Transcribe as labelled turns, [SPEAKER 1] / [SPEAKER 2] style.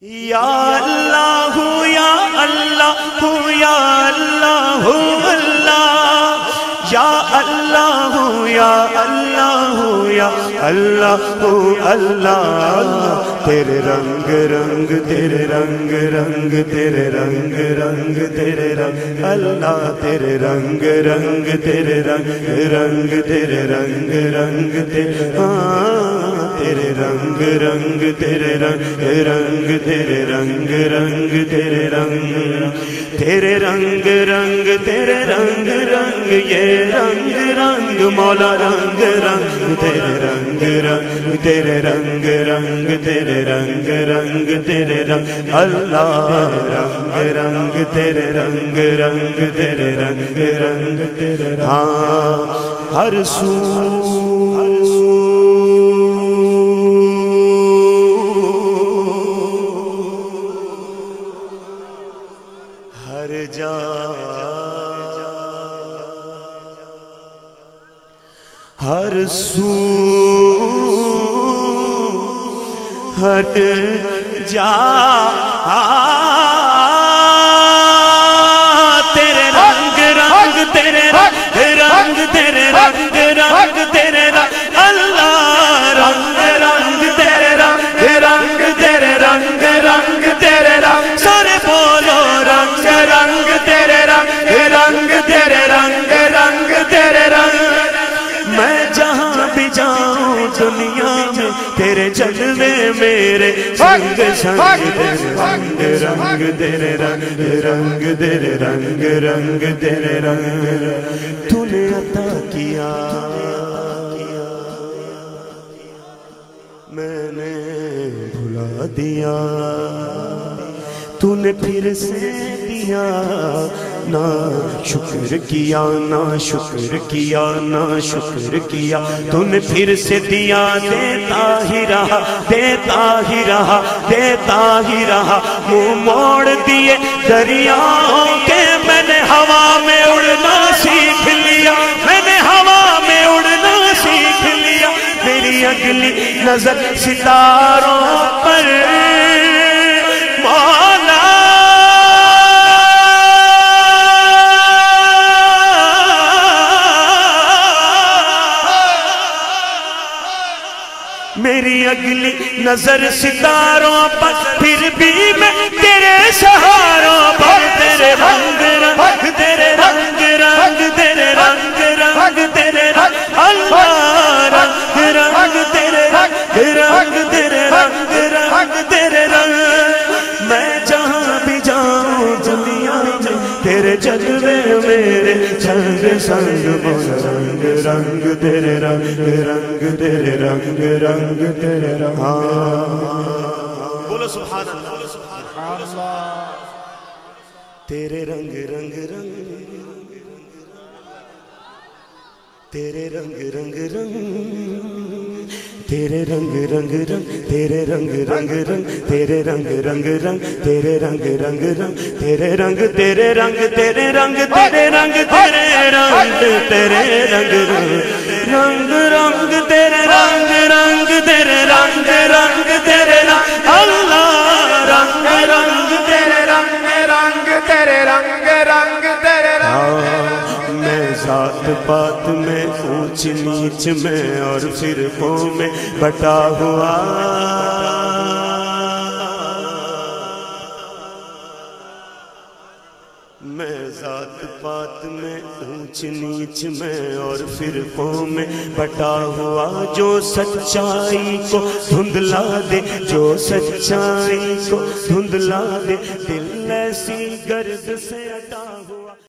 [SPEAKER 1] یا اللہ یا اللہ یا اللہ اللہ یا اللہ یا اللہ یا اللہ اللہ تیرے رنگ رنگ تیرے رنگ رنگ تیرے رنگ رنگ تیرے رنگ اللہ تیرے رنگ رنگ تیرے رنگ رنگ تیرے رنگ رنگ تیرے تیرے رنگ رنگ تیرے رنگ رنگ تیرے رنگ رنگ تیرے رنگ تیرے رنگ رنگ تیرے رنگ رنگ یہ رنگ رنگ مولا رنگ رنگ تیرے رنگ رنگ تیرے رنگ رنگ تیرے رنگ رنگ تیرے رنگ اللہ رنگ رنگ تیرے رنگ رنگ تیرے رنگ رنگ تیرے ہاں ہر سو ہر جا ہر سو ہر جا تیرے رنگ رنگ تیرے رنگ رنگ تیرے رنگ رنگ تیرے رنگ اللہ رنگ رنگ تیرے رنگ رنگ تیرے رنگ رنگ تیرے رنگ سارے بولو رنگ رنگ تیرے رنگ رنگ تیرے رنگ رنگ تیرے رنگ میں جہاں بھی جاؤں دنیا میں تیرے جلوے میرے سنگ سنگ تیرے رنگ رنگ تیرے رنگ رنگ تیرے رنگ رنگ تیرے رنگ تو نے عطا کیا میں نے بھلا دیا تو نے پھر سے دیا نا شکر کیا نا شکر کیا نا شکر کیا تو نے پھر سے دیا دیتا ہی رہا دیتا ہی رہا دیتا ہی رہا منہ موڑ دیے دریاؤں کے میں نے ہوا میں اڑنا سیکھ لیا میں نے ہوا میں اڑنا سیکھ لیا میری اگلی نظر ستاروں پر مولا میری اگلی نظر ستاروں پر پھر بھی میں تیرے سہاروں پر تیرے رنگ رنگ تیرے رنگ رنگ تیرے رنگ رنگ تیرے رنگ اللہ رنگ رنگ تیرے رنگ رنگ تیرے رنگ رنگ تیرے رنگ میں جہاں بھی جاؤں دنیا میں تیرے جلوے میرے سنگ سنگ رنگ رنگ تیرے رنگ رنگ تیرے رنگ رنگ تیرے رنگ بولو سبحان اللہ تیرے رنگ رنگ رنگ تیرے رنگ رنگ رنگ تیرے رنگ رنگ رنگ تیرے رنگ رنگ رنگ تیرے رنگ رنگ رنگ تیرے رنگ رنگ رنگ تیرے رنگ تیرے رنگ تیرے رنگ تیرے رنگ تیرے رنگ تیرے رنگ رنگ رنگ تیرے رنگ رنگ تیرے رنگ رنگ تیرے رنگ اللہ رنگ رنگ تیرے رنگ رنگ تیرے رنگ رنگ تیرے رنگ میں ذات پات میں اونچ نیچ میں اور فرقوں میں بٹا ہوا میں ذات پات میں اونچ نیچ میں اور فرقوں میں بٹا ہوا جو سچائی کو دھندلا دے جو سچائی کو دھندلا دے دل ایسی گرد سے ہٹا